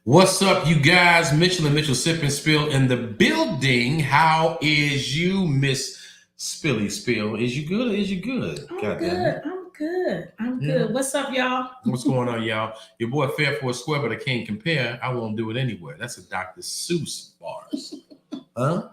What's up, you guys? Mitchell and Mitchell Sip and Spill in the building. How is you, Miss Spilly Spill? Is you good or is you good? I'm God damn it. good. I'm good. I'm Yeah. good. What's up, y'all? What's going on, y'all? Your boy Fair for a Square, but I can't compare. I won't do it anywhere. That's a Dr. Seuss bars. Huh?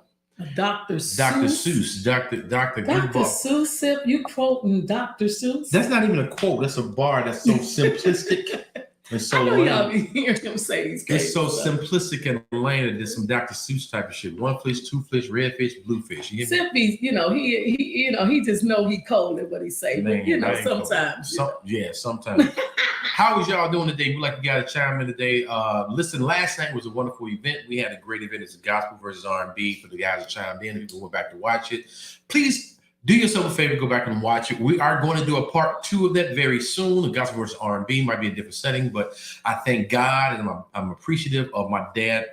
Dr. Dr. Seuss. Seuss. Dr. Dr. Goodbar. Seuss, Sip, you quoting Dr. Seuss? That's not even a quote. That's a bar that's so simplistic. And so I know y'all be hearing him say these it's so stuff. simplistic and lame that there's some Dr. Seuss type of shit. One fish, two fish, red fish, blue fish. You get me? Sippy, he just know he cold at what he say. Man, But sometimes. Sometimes. How is y'all doing today? We like you guys to chime in today. Listen, last night was a wonderful event. We had a great event. It's a gospel versus R&B for the guys that chimed in. If you went back to watch it, please do yourself a favor, go back and watch it. We are going to do a part 2 of that very soon. The gospel versus R&B might be a different setting, but I thank God and I'm appreciative of my dad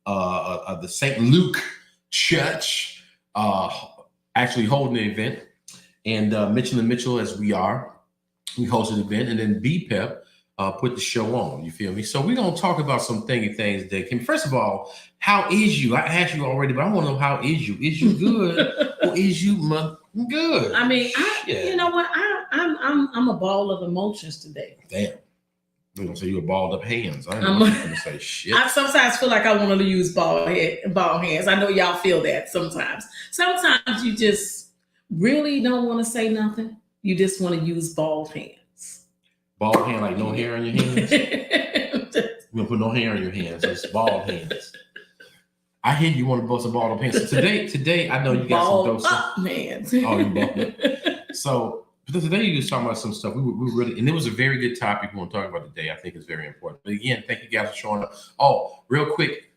of the St. Luke Church actually holding the event. And Mitchell and Mitchell, as we hosted the event, and then BPEP put the show on. You feel me? So we're gonna talk about some things that came. First of all, how is you? I asked you already, but I want to know how is you? Is you good or is you good? I mean, you know what? I'm a ball of emotions today. Damn. We're gonna say you're balled up hands. I know what you're gonna say. Shit. I sometimes feel like I want to use ball hands. I know y'all feel that sometimes. Sometimes you just really don't want to say nothing. You just want to use bald hands. Bald hand, like no hair on your hands? We're gonna put no hair on your hands. So it's bald hands. I hear you want to bust a ball up hands. So today I know you got bald some up hands. Oh, you bald up. So today you just talking about some stuff. We really, and it was a very good topic we want to talk about today. I think it's very important. But again, thank you guys for showing up. Oh, real quick,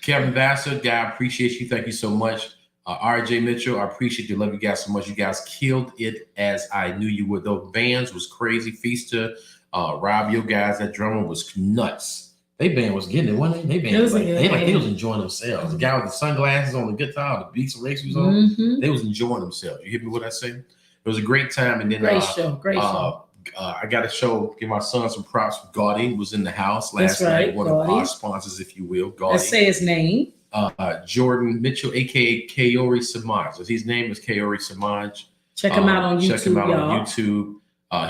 Kevin Vassar, guy, I appreciate you. Thank you so much. RJ Mitchell, I appreciate you. Love you guys so much. You guys killed it as I knew you would. Those bands was crazy. Feaster, Rob, your guys, that drummer was nuts. They band was getting it, wasn't they? They was enjoying themselves. The guy with the sunglasses on the guitar, the Beats Racers on, they was enjoying themselves. You hear me what I say? It was a great time. And then great show. I got to give my son some props. Gaudy was in the house last night. One of our sponsors, if you will. Gaudy. Let's say his name. Jordan Mitchell, aka Kaori Samaj. His name is Kaori Samaj. Check him out on YouTube. Check him out on YouTube.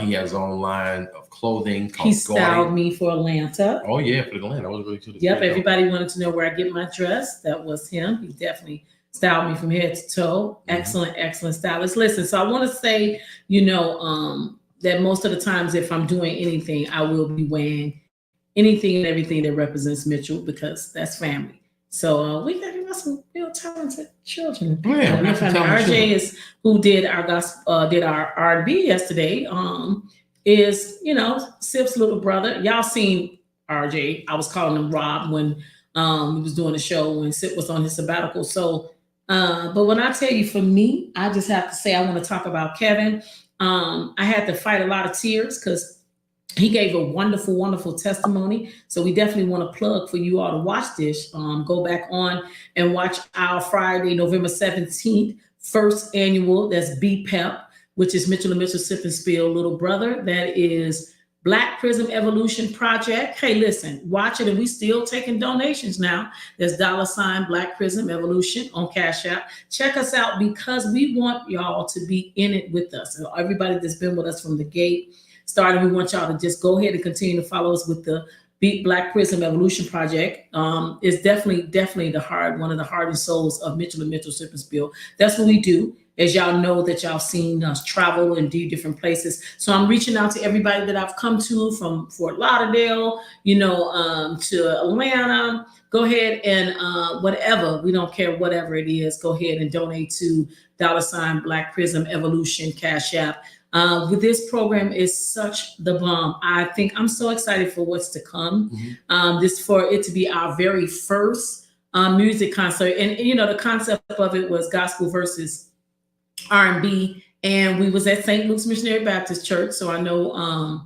He has his own line of clothing called He styled me for Atlanta. Oh yeah, for Atlanta. That was really cool. Yep, everybody wanted to know where I get my dress. That was him. He definitely styled me from head to toe. Excellent stylist. Listen, so I want to say, that most of the times if I'm doing anything, I will be wearing anything and everything that represents Mitchell because that's family. So we got some real talented children. Yeah, RJ is who did our gospel, did our R&B yesterday. Is Sip's little brother. Y'all seen RJ? I was calling him Rob when he was doing the show when Sip was on his sabbatical. So, but when I tell you, for me, I just have to say I want to talk about Kevin. I had to fight a lot of tears because he gave a wonderful, wonderful testimony. So we definitely want to plug for you all to watch this. Go back on and watch our Friday, November 17th, first annual, that's BPEP, which is Mitchell and Mitchell Sip and Spill little brother. That is Black Prism Evolution Project. Hey, listen, watch it. And we still taking donations now. There's $ Black Prism Evolution on Cash App. Check us out because we want y'all to be in it with us. And everybody that's been with us from the gate started, we want y'all to just go ahead and continue to follow us with the Beat Black Prism Evolution Project. It's definitely one of the heart and souls of Mitchell and Mitchell Sip and Spill. That's what we do. As y'all know that y'all seen us travel and do different places. So I'm reaching out to everybody that I've come to from Fort Lauderdale, to Atlanta. Go ahead and whatever, we don't care, whatever it is, go ahead and donate to $ Black Prism Evolution Cash App. With this program is such the bomb. I think I'm so excited for what's to come. This for it to be our very first music concert. And the concept of it was gospel versus R&B. And we was at St. Luke's Missionary Baptist Church. So I know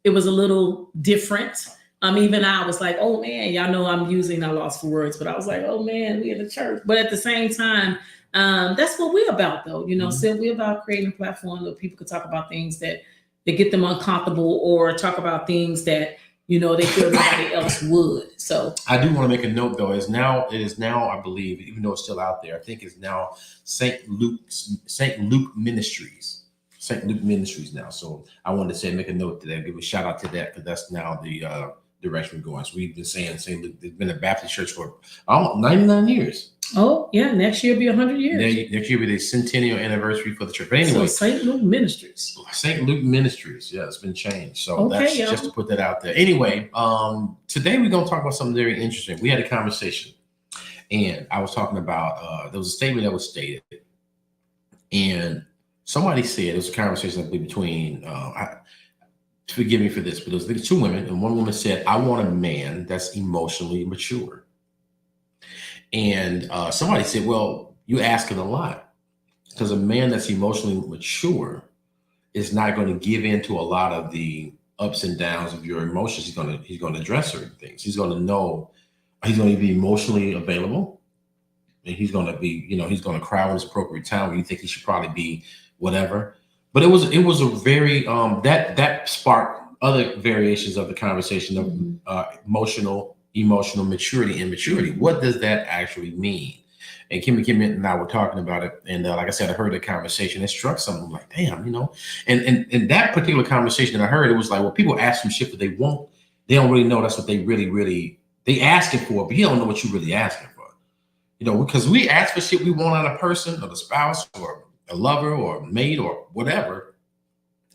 it was a little different. Even I was like, oh man, y'all know I'm lost for words, but I was like, oh man, we in the church. But at the same time, that's what we're about, though. So we're about creating a platform that people could talk about things that get them uncomfortable, or talk about things that they feel nobody else would. So I do want to make a note though. It is now, I believe, even though it's still out there, I think it's now St. Luke Ministries. St. Luke Ministries now. So I wanted to say, make a note to that, give a shout out to that, because that's now the direction we're going. So we've been saying St. Luke, there's been a Baptist church for almost 99 years. Oh, yeah. Next year will be 100 years. Next year will be the centennial anniversary for the church. But anyway. So St. Luke Ministries. St. Luke Ministries. Yeah, it's been changed. So okay, that's just to put that out there. Anyway, today we're going to talk about something very interesting. We had a conversation, and I was talking about, there was a statement that was stated, and somebody said, it was a conversation I believe between, forgive me for this, but there was two women, and one woman said, I want a man that's emotionally mature. And somebody said, well, you're asking a lot, because a man that's emotionally mature is not going to give in to a lot of the ups and downs of your emotions. He's going to address certain things. He's going to know, he's going to be emotionally available, and he's going to be, he's going to cry when it's appropriate time when you think he should probably be whatever. But it was a very that sparked other variations of the conversation of emotional maturity and immaturity. What does that actually mean? And Kimmy and I were talking about it, and like I said, I heard the conversation. It struck something like, damn, and that particular conversation that I heard, it was like, well, people ask some shit that they won't, they don't really know that's what they really they asking for, but you don't know what you really asking for, because we ask for shit we want out of a person or the spouse or a lover or a mate or whatever,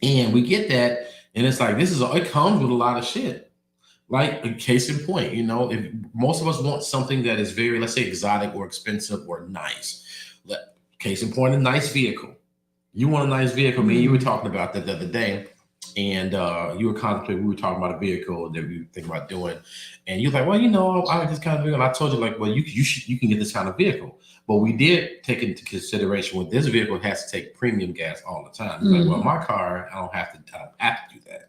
and we get that, and it's like, it comes with a lot of shit. Like a case in point, if most of us want something that is very, let's say, exotic or expensive or nice. Case in point, a nice vehicle. You want a nice vehicle. Me and you were talking about that the other day, and we were talking about a vehicle that we were thinking about doing, and you're like, well, I like this kind of vehicle. And I told you, like, well, you can get this kind of vehicle. But we did take into consideration with this vehicle, it has to take premium gas all the time. Like, well, my car, I don't have to do that.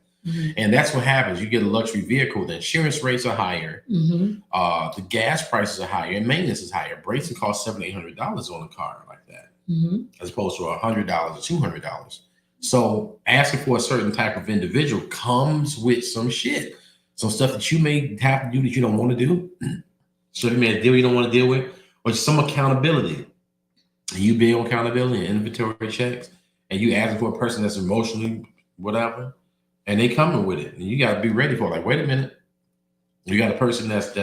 And that's what happens. You get a luxury vehicle, the insurance rates are higher, the gas prices are higher, and maintenance is higher. Brakes cost $700-800 on a car like that, as opposed to $100 or $200. So asking for a certain type of individual comes with some shit, some stuff that you may have to do that you don't want to do, so you may have a deal you don't want to deal with, or some accountability. And you being on accountability and inventory checks, and you asking for a person that's emotionally whatever. And they coming with it, and you got to be ready for it. Like, wait a minute, you got a person that's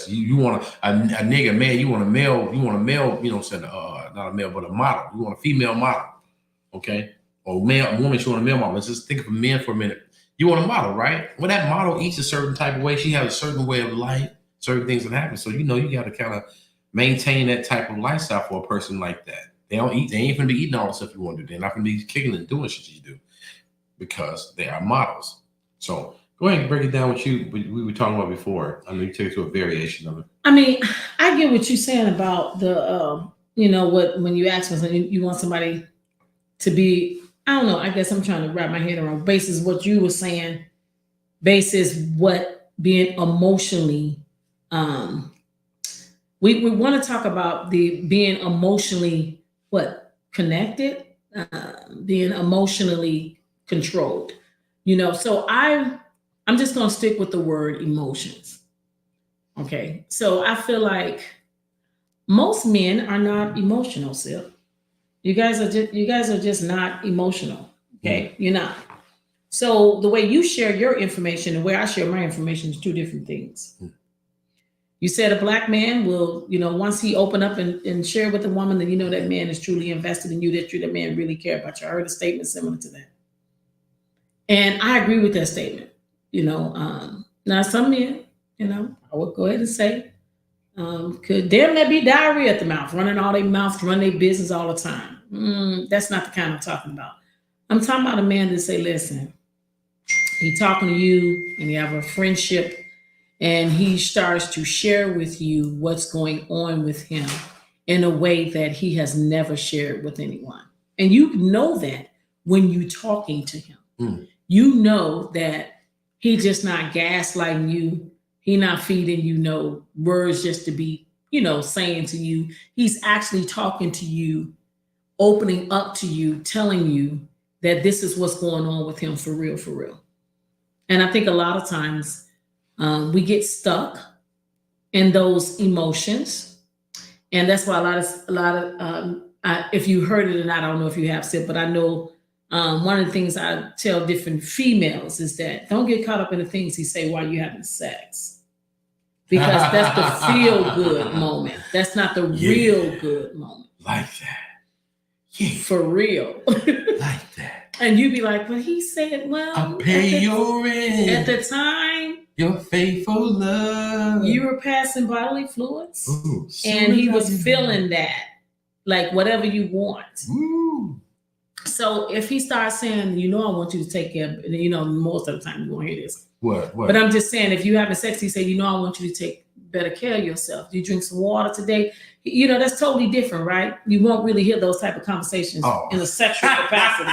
you want a nigga man, you want a male, not a male, but a model. You want a female model, okay? Or woman, she want a male model. Let's just think of men for a minute. You want a model, right? Well, that model eats a certain type of way. She has a certain way of life, certain things that happen. So you got to kind of maintain that type of lifestyle for a person like that. They don't eat. They ain't gonna be eating all the stuff you want to do. They're not gonna be kicking and doing shit you do, because they are models. So go ahead and break it down with you. We were talking about before. I know you took it to a variation of it. I mean, I get what you're saying about the, when you ask for something, you want somebody to be, I don't know, I guess I'm trying to wrap my head around basis what you were saying, basis what being emotionally, we want to talk about being emotionally, connected, being emotionally controlled, so I'm just going to stick with the word emotions. Okay. So I feel like most men are not emotional, Sip. You guys are just not emotional. Okay. You're not. So the way you share your information and the way I share my information is two different things. You said a black man will, once he open up and share with a woman, then that man is truly invested in you, that man really care about you. I heard a statement similar to that. And I agree with that statement. Now some men, I would go ahead and say, could damn that be diarrhea at the mouth, running all their mouth, run their business all the time. That's not the kind I'm talking about. I'm talking about a man that say, listen, he talking to you and you have a friendship and he starts to share with you what's going on with him in a way that he has never shared with anyone. And you know that when you talking to him, you know that he just not gaslighting you. He not feeding you words just to be, saying to you. He's actually talking to you, opening up to you, telling you that this is what's going on with him for real, for real. And I think a lot of times we get stuck in those emotions, and that's why a lot of if you heard it or not, I don't know if you have said, but I know one of the things I tell different females is that don't get caught up in the things he say while you're having sex, because that's the feel good moment. That's not the real good moment. Like that. Yeah. For real. Like that. And you be like, well, he said, well, I'll pay your rent. At the time, your faithful love. You were passing bodily fluids. Ooh, and he was feeling that. Like whatever you want. Ooh. So if he starts saying, I want you to take care of, most of the time you won't hear this. What? But I'm just saying, if you having sex, he say, I want you to take better care of yourself. Do you drink some water today? That's totally different, right? You won't really hear those type of conversations in a sexual capacity,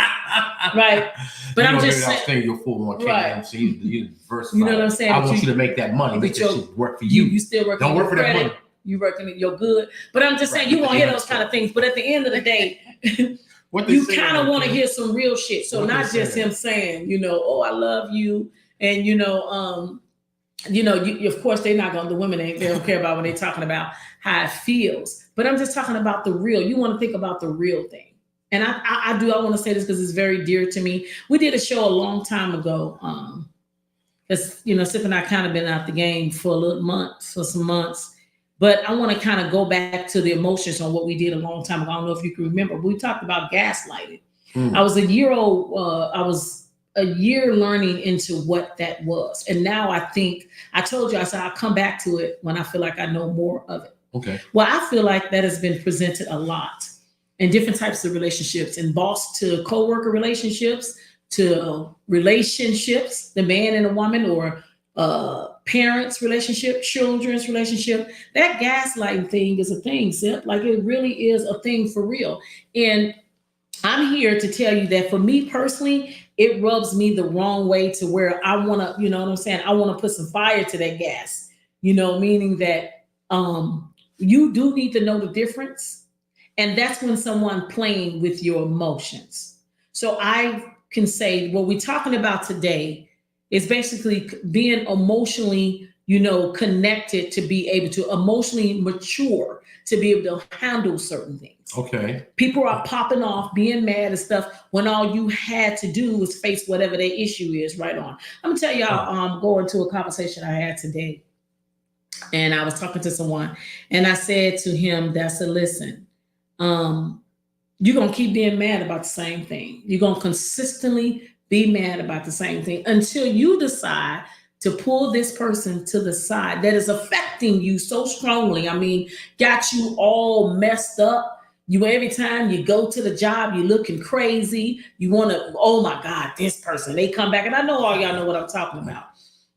right? But I'm just saying, your 401k, right? So you versatile. You know what I'm saying? I want you to make that money, make that shit work for you. You still working. Don't work for that money. You working at your good. But I'm just saying, you won't hear those kind of things. But at the end of the day, you kind of want to hear some real shit. So not just him saying, oh, I love you, and of course they're not gonna. The women they don't care about when they're talking about how it feels. But I'm just talking about the real. You want to think about the real thing. And I want to say this because it's very dear to me. We did a show a long time ago. Because Sip and I kind of been out the game for some months. But I want to kind of go back to the emotions on what we did a long time ago. I don't know if you can remember. But we talked about gaslighting. I was a year old. I was a year learning into what that was. And now I think, I told you, I said, I'll come back to it when I feel like I know more of it. Okay. Well, I feel like that has been presented a lot in different types of relationships, and boss to co-worker relationships, to relationships, the man and a woman, or parents relationship, children's relationship. That gaslighting thing is a thing, Sip. Like it really is a thing for real. And I'm here to tell you that for me personally, it rubs me the wrong way to where I want to, what I'm saying? I want to put some fire to that gas, meaning that you do need to know the difference. And that's when someone playing with your emotions. So I can say what we're talking about today is basically being emotionally, connected to be able to emotionally mature, to be able to handle certain things. Okay. People are popping off, being mad and stuff when all you had to do was face whatever their issue is right on. I'm gonna tell y'all, going to a conversation I had today, and I was talking to someone, and I said to him, listen, you're gonna keep being mad about the same thing. You're gonna consistently be mad about the same thing until you decide to pull this person to the side that is affecting you so strongly. I mean, got you all messed up. Every time you go to the job, you're looking crazy. You want to, oh my God, this person, they come back. And I know all y'all know what I'm talking about.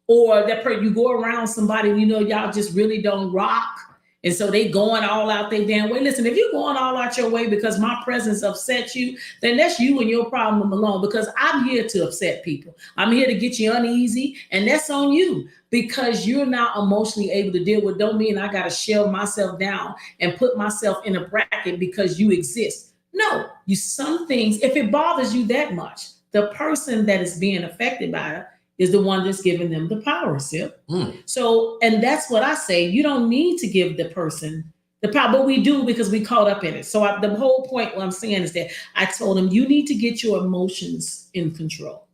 Or that you go around somebody, y'all just really don't rock. And so they going all out their damn way. Listen, if you're going all out your way because my presence upsets you, then that's you and your problem alone, because I'm here to upset people. I'm here to get you uneasy, and that's on you, because you're not emotionally able to deal with. Don't mean I got to shell myself down and put myself in a bracket because you exist. No, some things, if it bothers you that much, the person that is being affected by it is the one that's giving them the power, Sip. So, and that's what I say. You don't need to give the person the power, but we do because we caught up in it. So the whole point, what I'm saying is that I told him, you need to get your emotions in control.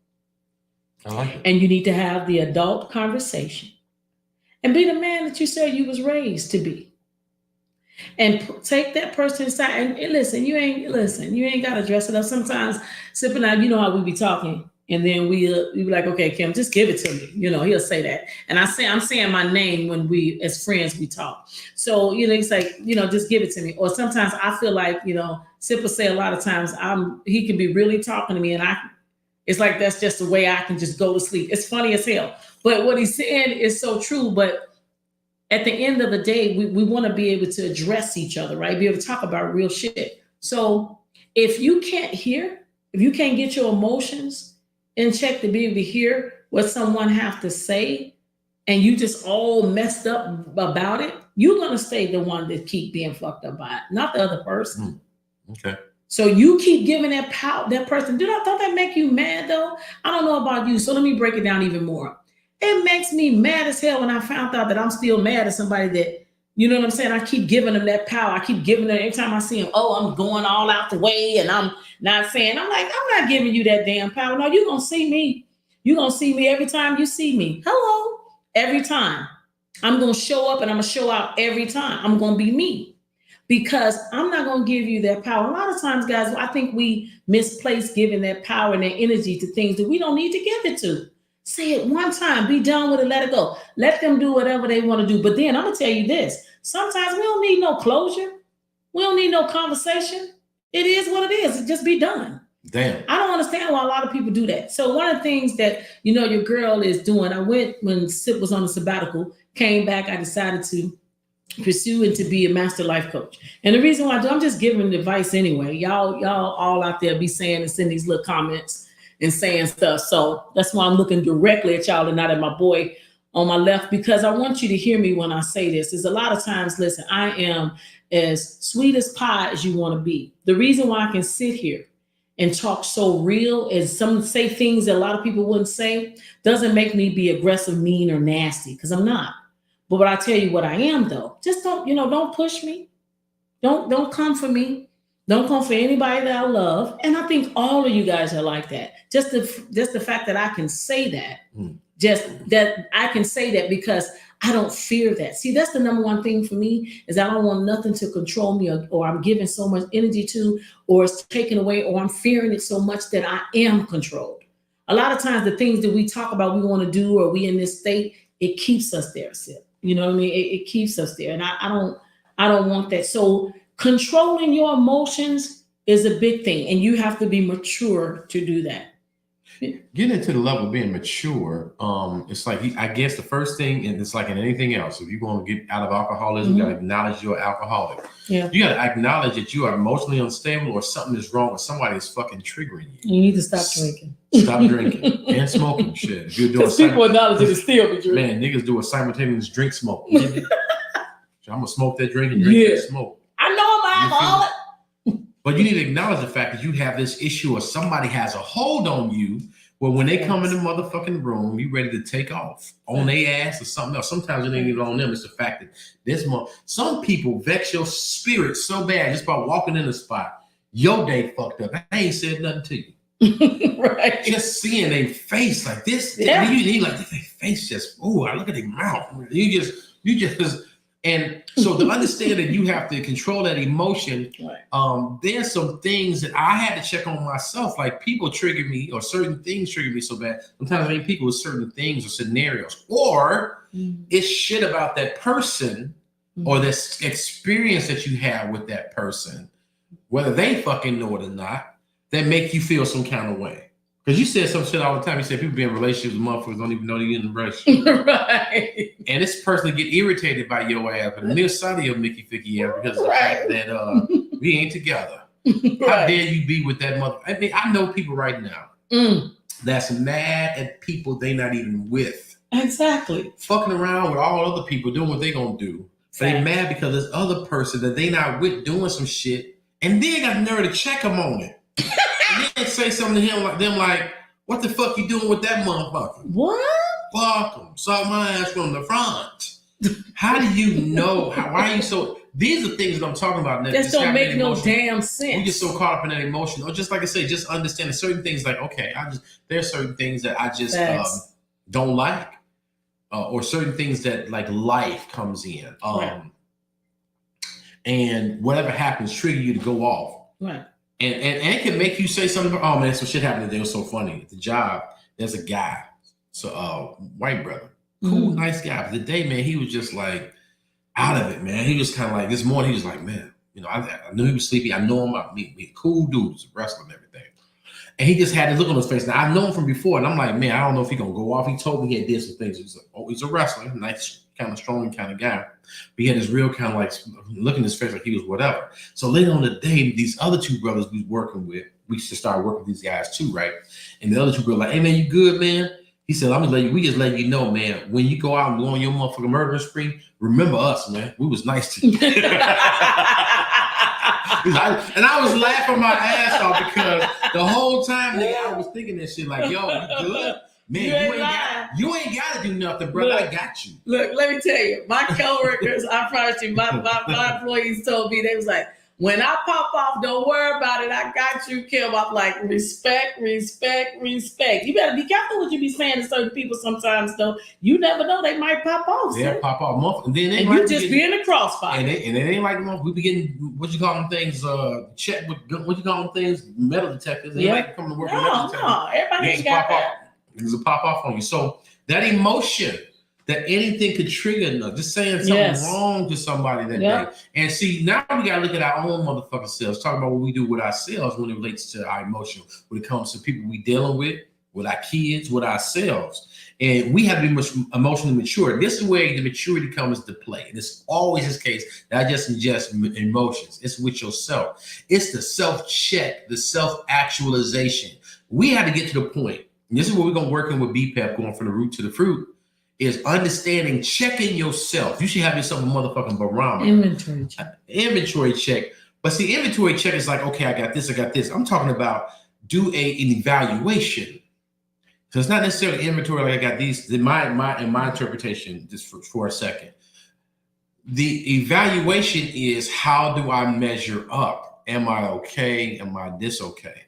I like it. And you need to have the adult conversation and be the man that you said you was raised to be. And take that person aside and listen, you ain't got to dress it up. Sometimes, Sip and I, how we be talking. And then we be like, okay, Kim, just give it to me. He'll say that. And I'm saying my name when we, as friends, we talk. So, he's like, just give it to me. Or sometimes I feel like, Sip will say a lot of times, he can be really talking to me, and it's like, that's just the way I can just go to sleep. It's funny as hell. But what he's saying is so true. But at the end of the day, we want to be able to address each other, right? Be able to talk about real shit. So if you can't get your emotions in check to be able to hear what someone have to say, and you just all messed up about it, you're going to stay the one that keep being fucked up by it, not the other person. Okay. So you keep giving that power, that person. Don't that make you mad though? I don't know about you. So let me break it down even more. It makes me mad as hell when I found out that I'm still mad at somebody that, you know what I'm saying? I keep giving them that power. I keep giving them every time I see them, oh, I'm going all out the way and I'm not saying, I'm like, I'm not giving you that damn power. No, you're going to see me. You're going to see me every time you see me. Hello. Every time. I'm going to show up and I'm going to show out every time. I'm going to be me because I'm not going to give you that power. A lot of times, guys, I think we misplace giving that power and that energy to things that we don't need to give it to. Say it one time, be done with it, let it go. Let them do whatever they want to do. But then I'm going to tell you this. Sometimes we don't need no closure. We don't need no conversation. It is what it is. It just be done. Damn. I don't understand why a lot of people do that. So one of the things that, you know, your girl is doing, I went when Sip was on the sabbatical, came back, I decided to pursue and to be a master life coach. And the reason why I do, I'm just giving advice anyway. Y'all all out there be saying and send these little comments and saying stuff. So that's why I'm looking directly at y'all and not at my boy on my left, because I want you to hear me when I say this. Is a lot of times, listen, I am as sweet as pie as you want to be. The reason why I can sit here and talk so real as some say things that a lot of people wouldn't say doesn't make me be aggressive, mean, or nasty, because I'm not. But what I tell you what I am though, just don't push me. Don't come for me. Don't come for anybody that I love. And I think all of you guys are like that. Just the fact that I can say that, just that I can say that because I don't fear that. See, that's the number one thing for me is I don't want nothing to control me or I'm giving so much energy to, or it's taken away, or I'm fearing it so much that I am controlled. A lot of times the things that we talk about, we want to do, or we in this state, it keeps us there, Sip. You know what I mean? It keeps us there. And I don't want that. So controlling your emotions is a big thing, and you have to be mature to do that. Getting into the level of being mature, it's like I guess the first thing, and it's like in anything else, if you're going to get out of alcoholism, you got to acknowledge you're alcoholic. Yeah. You got to acknowledge that you are emotionally unstable or something is wrong or somebody is fucking triggering you. You need to stop drinking. Stop drinking and smoking shit. If you're doing people acknowledge it is still be drinking. Man, niggas do a simultaneous drink smoke. I'm gonna smoke that drink and drink that smoke. I know I'm an alcoholic. But you need to acknowledge the fact that you have this issue or somebody has a hold on you where when they come in the motherfucking room, you ready to take off on their ass or something else. Sometimes it ain't even on them. It's the fact that some people vex your spirit so bad just by walking in the spot. Your day fucked up. I ain't said nothing to you. Right. Just seeing their face like this. Yeah. You like their face just, oh, I look at their mouth. You just and so to understand that you have to control that emotion, right. There's some things that I had to check on myself. Like people trigger me or certain things trigger me so bad. Sometimes I mean people with certain things or scenarios, or it's shit about that person or this experience that you have with that person, whether they fucking know it or not, that make you feel some kind of way. Because you said some shit all the time. You said people be in relationships with motherfuckers don't even know they're in a relationship. Right. And this person get irritated by your ass, but the near side of your Mickey Ficky ass because of the fact that we ain't together. Right. How dare you be with that mother? I mean, I know people right now that's mad at people they not even with. Exactly. Fucking around with all other people doing what they gonna do. But they mad because this other person that they not with doing some shit, and then got the nerve to check them on it. And then say something to him like, what the fuck you doing with that motherfucker? What? Fuck him. Saw my ass from the front. How do you know? Why are you so? These are things that I'm talking about. That don't make no damn sense. We get so caught up in that emotion. Or just like I say, just understanding certain things like, okay, there's certain things that I just don't like. Or certain things that like life comes in. Right. And whatever happens, trigger you to go off. Right. And it can make you say something. Oh man, some shit happened today. It was so funny. At the job, there's a guy, white brother, cool, nice guy. But the day, man, he was just like out of it, man. He was kind of like this morning. He was like, man, I knew he was sleepy. I know him. He a cool dude. He's a wrestler and everything. And he just had this look on his face. Now I've known him from before, and I'm like, man, I don't know if he's gonna go off. He told me he did some things. He's a wrestler, nice, kind of strong kind of guy. But he had this real kind of like look in his face like he was whatever. So later on the day, these other two brothers we was working with, we should start working with these guys too, right? And the other two brothers like, hey man, you good, man? He said, we just let you know, man, when you go out and go on your motherfucking murdering spree, remember us, man. We was nice to you. And I was laughing my ass off because the whole time, nigga, I was thinking that shit like, yo, you good? Man, you ain't got to do nothing, brother. I got you. Look, let me tell you, my coworkers, I promise you, my employees told me, they was like, when I pop off, don't worry about it. I got you, Kim. I'm like, respect. You better be careful what you be saying to certain people sometimes, though. You never know. They might pop off. Yeah, pop off. And then they you just be in the crossfire. And it ain't like we be getting, what you call them things, check with, what you call them things, metal detectors. They like come to work with metal detectors. No, everybody got that. There's a pop off on you. So that emotion that anything could trigger, just saying something wrong to somebody that day. And see, now we gotta look at our own motherfucking selves. Talk about what we do with ourselves when it relates to our emotion, when it comes to people we dealing with our kids, with ourselves. And we have to be emotionally mature. This is where the maturity comes into play. And it's always this case, not just emotions. It's with yourself. It's the self-check, the self-actualization. We have to get to the point. And this is where we're going to work in with BPEP, going from the root to the fruit, is understanding, checking yourself. You should have yourself a motherfucking barometer. Inventory check. But see, inventory check is like, okay, I got this. I'm talking about do an evaluation. So it's not necessarily inventory like I got these. In my interpretation, just for a second, the evaluation is how do I measure up? Am I okay? Am I okay?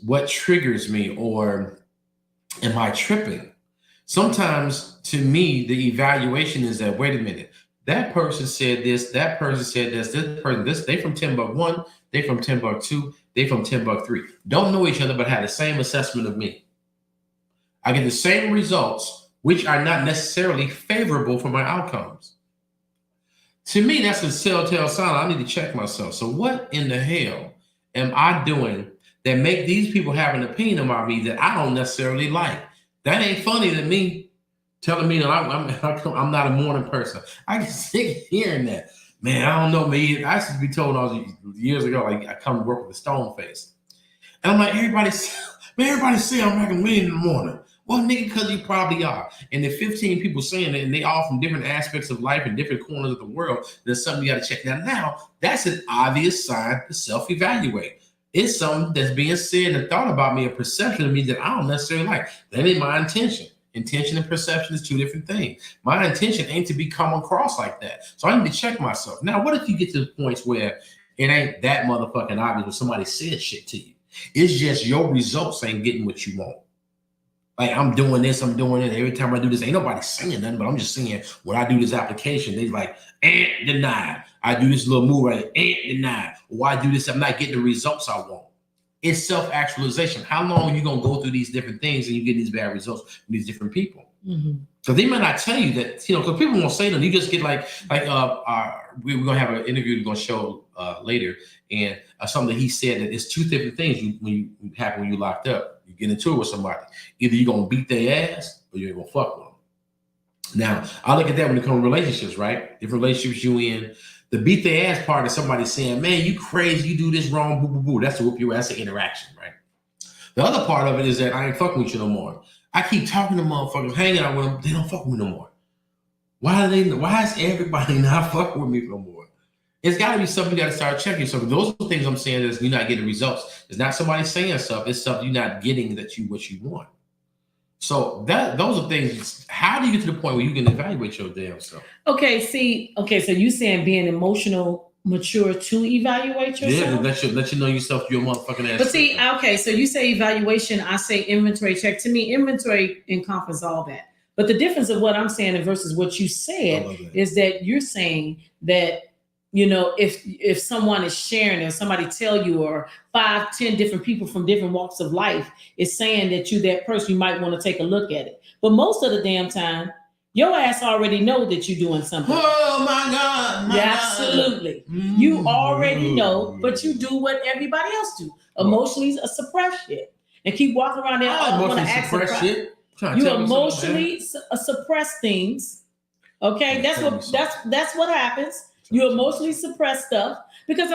What triggers me, or am I tripping? Sometimes to me, the evaluation is that, wait a minute, that person said this, that person said this person, they from 10 buck 1, they from 10 buck 2, they from 10 buck 3. Don't know each other, but have the same assessment of me. I get the same results, which are not necessarily favorable for my outcomes. To me, that's a telltale sign. I need to check myself. So what in the hell am I doing that make these people have an opinion about me that I don't necessarily like? That ain't funny to me, telling me that I'm not a morning person. I get sick hearing that. Man, I don't know, me. I used to be told all years ago, like, I come to work with a stone face. And I'm like, everybody say I'm like a million in the morning. Well, nigga, because you probably are. And the 15 people saying it, and they all from different aspects of life and different corners of the world, there's something you got to check. Now, that's an obvious sign to self-evaluate. It's something that's being said and thought about me, a perception of me that I don't necessarily like. That ain't my intention. Intention and perception is two different things. My intention ain't to be come across like that. So I need to check myself. Now, what if you get to the points where it ain't that motherfucking obvious when somebody said shit to you? It's just your results ain't getting what you want. Like, I'm doing this, I'm doing it. Every time I do this, ain't nobody saying nothing, but I'm just saying when I do this application, they like, denied. I do this little move right, denied. Or I do this, I'm not getting the results I want. It's self-actualization. How long are you going to go through these different things and you get these bad results from these different people? So they might not tell you that, because people won't say them. You just get like we're going to have an interview we're going to show later, and something that he said that it's two different things when you happen when you're locked up. You get into it with somebody. Either you're going to beat their ass or you ain't going to fuck with them. Now, I look at that when it comes to relationships, right? Different relationships you in. The beat their ass part is somebody saying, man, you crazy, you do this wrong, boo, boo, boo. That's to whoop your ass, an interaction, right? The other part of it is that I ain't fucking with you no more. I keep talking to motherfuckers, hanging out with them, they don't fuck with me no more. Why is everybody not fucking with me no more? It's got to be something you got to start checking yourself. Those are the things I'm saying is you're not getting results. It's not somebody saying stuff. It's stuff you're not getting what you want. So those are things. How do you get to the point where you can evaluate your damn self? Okay, so you saying being emotional mature to evaluate yourself? Yeah, let you know yourself, you're a motherfucking ass. But see, okay, so you say evaluation, I say inventory check. To me, inventory encompasses all that. But the difference of what I'm saying versus what you said is that you're saying that, if someone is sharing or somebody tell you, or 5, 10 different people from different walks of life is saying that you that person, you might want to take a look at it. But most of the damn time, your ass already know that you're doing something. Oh my God. Absolutely. You already know, but you do what everybody else do. Emotionally suppress shit. And keep walking around there. I emotionally suppress shit. You emotionally suppress things. Okay, that's what happens. You emotionally suppress stuff because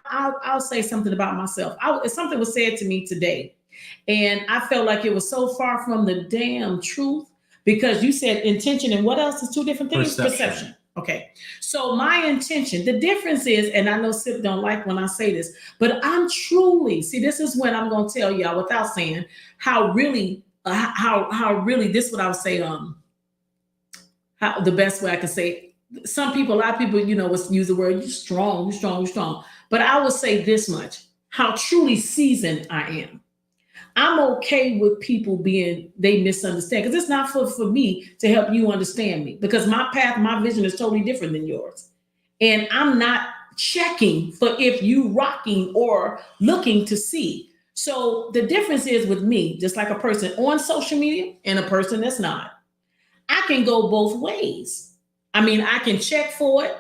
I'll say something about myself. Something was said to me today, and I felt like it was so far from the damn truth because you said intention and what else is two different things? Perception. Okay. So my intention, the difference is, and I know Sip don't like when I say this, but I'm truly, see, this is when I'm going to tell y'all without saying how really, how really, this is what I would say, how the best way I can say, some people, a lot of people, would use the word, you strong, you strong, you strong. But I would say this much, how truly seasoned I am. I'm okay with people they misunderstand, because it's not for me to help you understand me, because my path, my vision is totally different than yours. And I'm not checking for if you rocking or looking to see. So the difference is with me, just like a person on social media and a person that's not, I can go both ways. I mean, I can check for it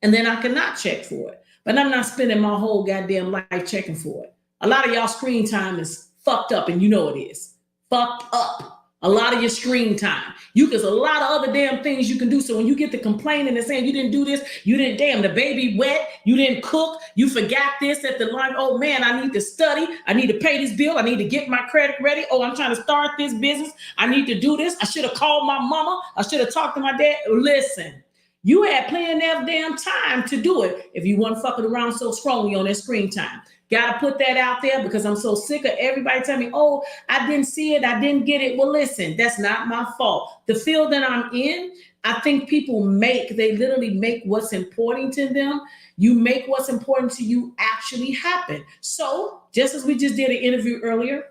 and then I cannot check for it. But I'm not spending my whole goddamn life checking for it. A lot of y'all screen time is fucked up, and you know it is. Fucked up. A lot of your screen time. There's a lot of other damn things you can do. So when you get to complaining and saying you didn't do this, you didn't, damn, the baby wet, you didn't cook, you forgot this at the line. Oh man, I need to study. I need to pay this bill. I need to get my credit ready. Oh, I'm trying to start this business. I need to do this. I should have called my mama. I should have talked to my dad. Listen, you had plenty of damn time to do it if you weren't fucking around so strongly on that screen time. Gotta put that out there, because I'm so sick of everybody telling me, oh, I didn't see it, I didn't get it. Well, listen, that's not my fault. The field that I'm in, I think people they literally make what's important to them. You make what's important to you actually happen. So just as we just did an interview earlier,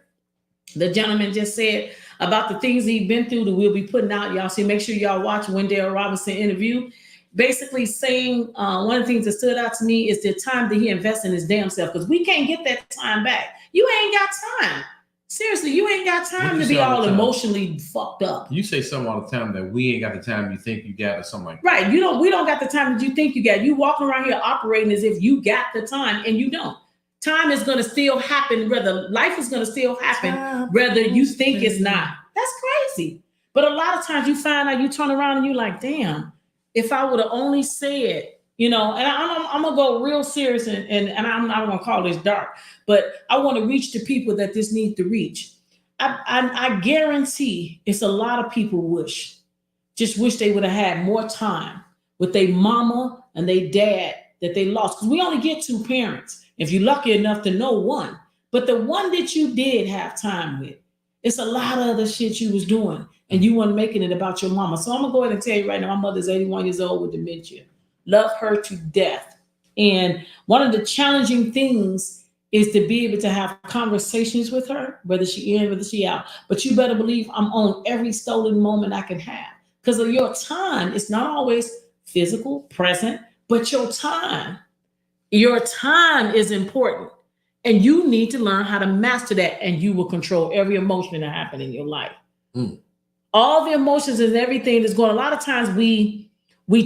the gentleman just said about the things he's been through that we'll be putting out. Y'all see, make sure y'all watch Wendell Robinson interview. Basically saying one of the things that stood out to me is the time that he invests in his damn self, because we can't get that time back. You ain't got time. Seriously, you ain't got time to be all emotionally fucked up. You say something all the time that we ain't got the time you think you got, or something like that. Right. We don't got the time that you think you got. You walking around here operating as if you got the time, and you don't. Time is going to still happen, whether life is going to still happen, whether you think it's not. That's crazy. But a lot of times you find out, you turn around and you're like, damn, if I would have only said, and I'm going to go real serious, and I'm not going to call this dark, but I want to reach the people that this needs to reach. I guarantee it's a lot of people just wish they would have had more time with their mama and their dad that they lost. Because we only get two parents, if you're lucky enough to know one. But the one that you did have time with, it's a lot of other shit you was doing, and you weren't making it about your mama. So I'm going to go ahead and tell you right now, my mother's 81 years old with dementia. Love her to death. And one of the challenging things is to be able to have conversations with her, whether she in, whether she out. But you better believe I'm on every stolen moment I can have. Because of your time, it's not always physical, present, but your time. Your time is important. And you need to learn how to master that, and you will control every emotion that happens in your life. All the emotions and everything that's going. A lot of times we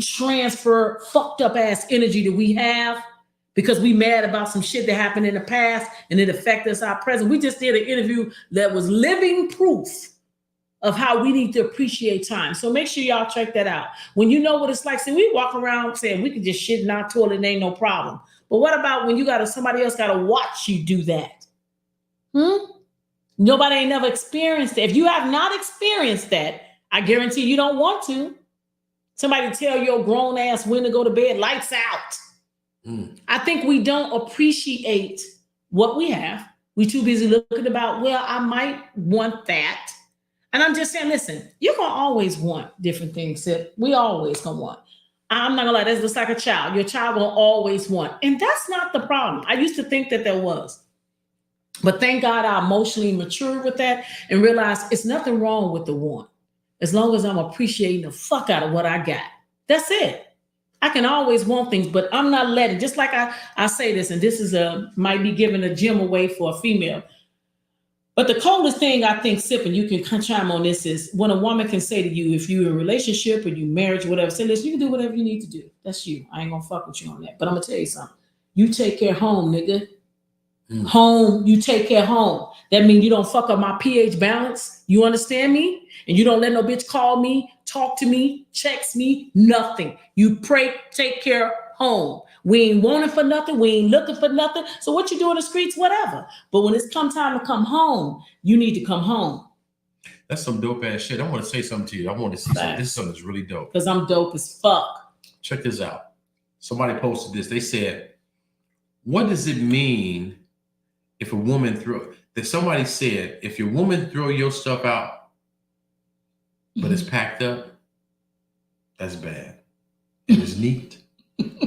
transfer fucked up ass energy that we have because we mad about some shit that happened in the past and it affected us our present. We just did an interview that was living proof of how we need to appreciate time. So make sure y'all check that out. When you know what it's like, see, we walk around saying we can just shit in our toilet and ain't no problem. But what about when somebody else got to watch you do that? Nobody ain't never experienced it. If you have not experienced that, I guarantee you don't want to. Somebody tell your grown ass when to go to bed, lights out. I think we don't appreciate what we have. We too busy looking about, well, I might want that. And I'm just saying, listen, you're going to always want different things. We always going to want. I'm not gonna lie, that's just like a child. Your child will always want. And that's not the problem. I used to think that there was. But thank God I emotionally matured with that and realized it's nothing wrong with the want. As long as I'm appreciating the fuck out of what I got. That's it. I can always want things, but I'm not letting, just like I say this, and this is might be giving a gem away for a female. But the coldest thing I think, Sip, and you can chime on this, is when a woman can say to you, if you're in a relationship or you marriage or whatever, say, listen, you can do whatever you need to do. That's you. I ain't gonna fuck with you on that. But I'm gonna tell you something. You take care home, nigga. Home, you take care home. That means you don't fuck up my pH balance. You understand me? And you don't let no bitch call me, talk to me, text me, nothing. You take care home. We ain't wanting for nothing. We ain't looking for nothing. So what you do in the streets, whatever. But when it's come time to come home, you need to come home. That's some dope ass shit. I want to say something to you. I want to see something. This is something that's really dope. Because I'm dope as fuck. check this out. Somebody posted this. They said, what does it mean if a woman somebody said, if your woman throw your stuff out, but it's packed up, that's bad. If it's neat,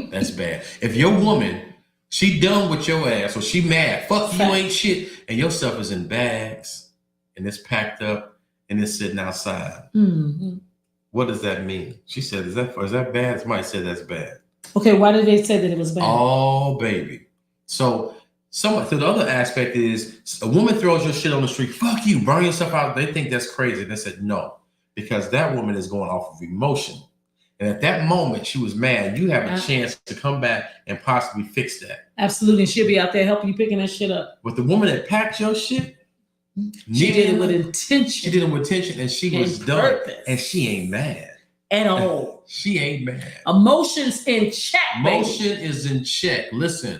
that's bad. If your woman, she done with your ass, or she mad, fuck you ain't shit, and your stuff is in bags, and it's packed up, and it's sitting outside. Mm-hmm. What does that mean? She said, is that bad? Somebody said that's bad. Okay, why did they say that it was bad? Oh, baby. So the other aspect is a woman throws your shit on the street, fuck you, burn yourself out. They think that's crazy. They said no, because that woman is going off of emotion. And at that moment, she was mad. You have a chance to come back and possibly fix that. Absolutely. She'll be out there helping you picking that shit up. But the woman that packed your shit, she did it with intention. She did it with intention, and she was done. And she ain't mad. At all. She ain't mad. Emotions in check, baby. Emotion is in check. Listen,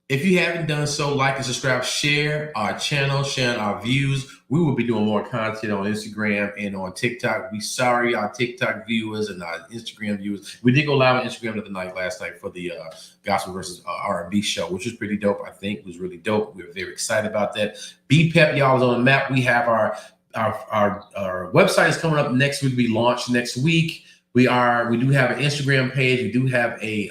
if you haven't done so, like and subscribe, share our channel, share our views. We will be doing more content on Instagram and on TikTok. We sorry our TikTok viewers and our Instagram viewers. We did go live on Instagram last night for the Gospel versus R&B show, which was pretty dope. I think it was really dope. We were very excited about that. BPEP, y'all, is on the map. We have our website is coming up next week. We launched next week. We do have an Instagram page. We do have a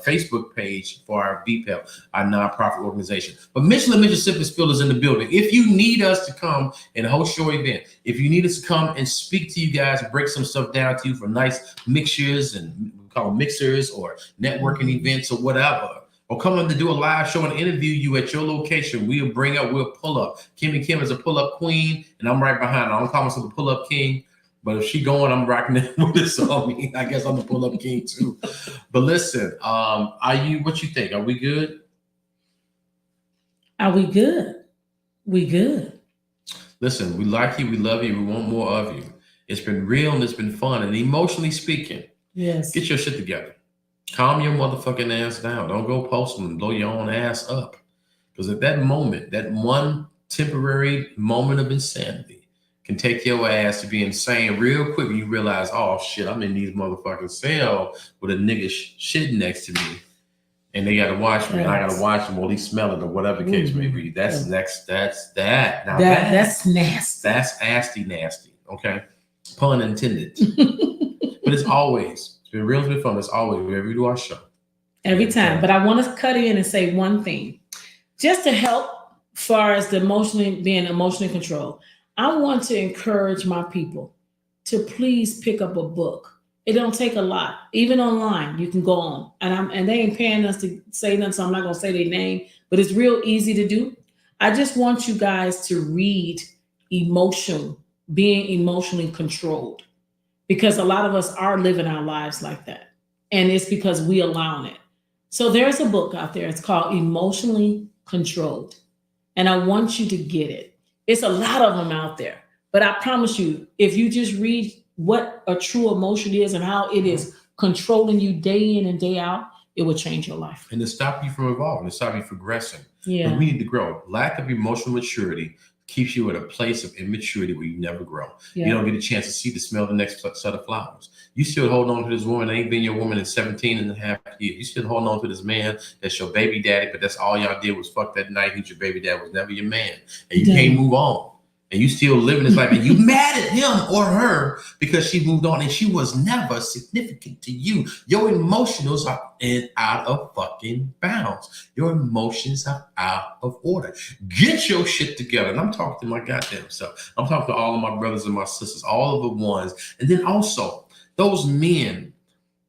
Facebook page for our BPEP, our nonprofit organization. But Mitchell&Mitchell Sip and Spill is in the building. If you need us to come and host your event, if you need us to come and speak to you guys and break some stuff down to you for nice mixtures, and we call them mixers, or networking events or whatever, or come in to do a live show and interview you at your location, we'll pull up. Kimmy Kim is a pull-up queen, and I'm right behind her. I don't call myself a pull-up king. But if she going, I'm rocking it with this on. I guess I'm the pull-up king too. But listen, what you think? Are we good? Are we good? We good. Listen, we like you, we love you, we want more of you. It's been real and it's been fun. And emotionally speaking, yes, get your shit together. Calm your motherfucking ass down. Don't go posting and blow your own ass up. Because at that moment, that one temporary moment of insanity can take your ass to be insane real quick when you realize, oh shit, I'm in these motherfucking cell with a nigga shit next to me, and they gotta watch me, and I gotta watch them while he's smelling or whatever the case may be. That's that. Now that's nasty. That's nasty. Okay, pun intended. But it's been real, it's been fun. It's always wherever we do our show. Every time. But I want to cut in and say one thing, just to help, far as being emotionally controlled. I want to encourage my people to please pick up a book. It don't take a lot. Even online, you can go on. And they ain't paying us to say nothing, so I'm not going to say their name, but it's real easy to do. I just want you guys to read being emotionally controlled, because a lot of us are living our lives like that. And it's because we allowing it. So there's a book out there. It's called Emotionally Controlled. And I want you to get it. It's a lot of them out there, but I promise you, if you just read what a true emotion is and how it is controlling you day in and day out, it will change your life. And to stop you from evolving, to stop you from progressing. Yeah. But we need to grow. Lack of emotional maturity keeps you at a place of immaturity where you never grow. Yeah. You don't get a chance to see the smell of the next set of flowers. You still hold on to this woman that ain't been your woman in 17 and a half years. You still holding on to this man that's your baby daddy, but that's all y'all did was fuck that night. He's your baby dad, was never your man. And you can't move on. And you still living this life, and you mad at him or her because she moved on and she was never significant to you. Your emotions are out of fucking bounds. Your emotions are out of order. Get your shit together. And I'm talking to my goddamn self. I'm talking to all of my brothers and my sisters, all of the ones. And then also those men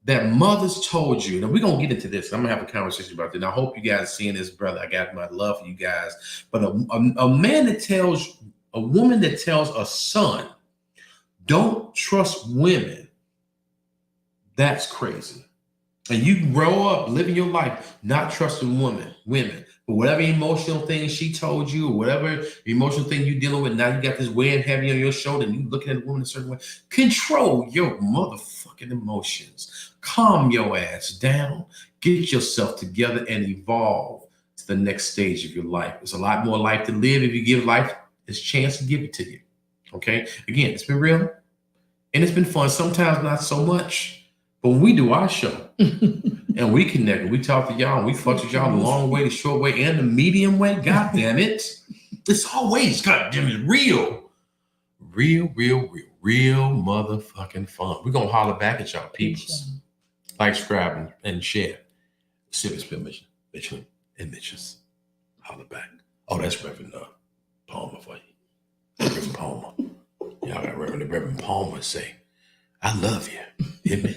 that mothers told you. Now we're going to get into this. I'm going to have a conversation about this. And I hope you guys are seeing this, brother. I got my love for you guys. But a man that tells a woman that tells a son, don't trust women, that's crazy. And you grow up living your life not trusting women. But whatever emotional thing she told you, or whatever emotional thing you're dealing with, now you got this weighing heavy on your shoulder and you looking at a woman a certain way. Control your motherfucking emotions. Calm your ass down. Get yourself together and evolve to the next stage of your life. There's a lot more life to live if you give life its chance to give it to you. Okay? Again, it's been real. And it's been fun. Sometimes not so much. But when we do our show and we connect and we talk to y'all and we fuck with y'all the long way, the short way, and the medium way, god damn it. It's always, god damn it, real motherfucking fun. We're going to holler back at y'all peoples. Like, subscribe, and share. Civic Spill Mission, Mitchell and Mitchell's. Holler back. Oh, that's Reverend Palmer for you. Reverend Palmer. Y'all got Reverend Palmer say, I love you. Hit me.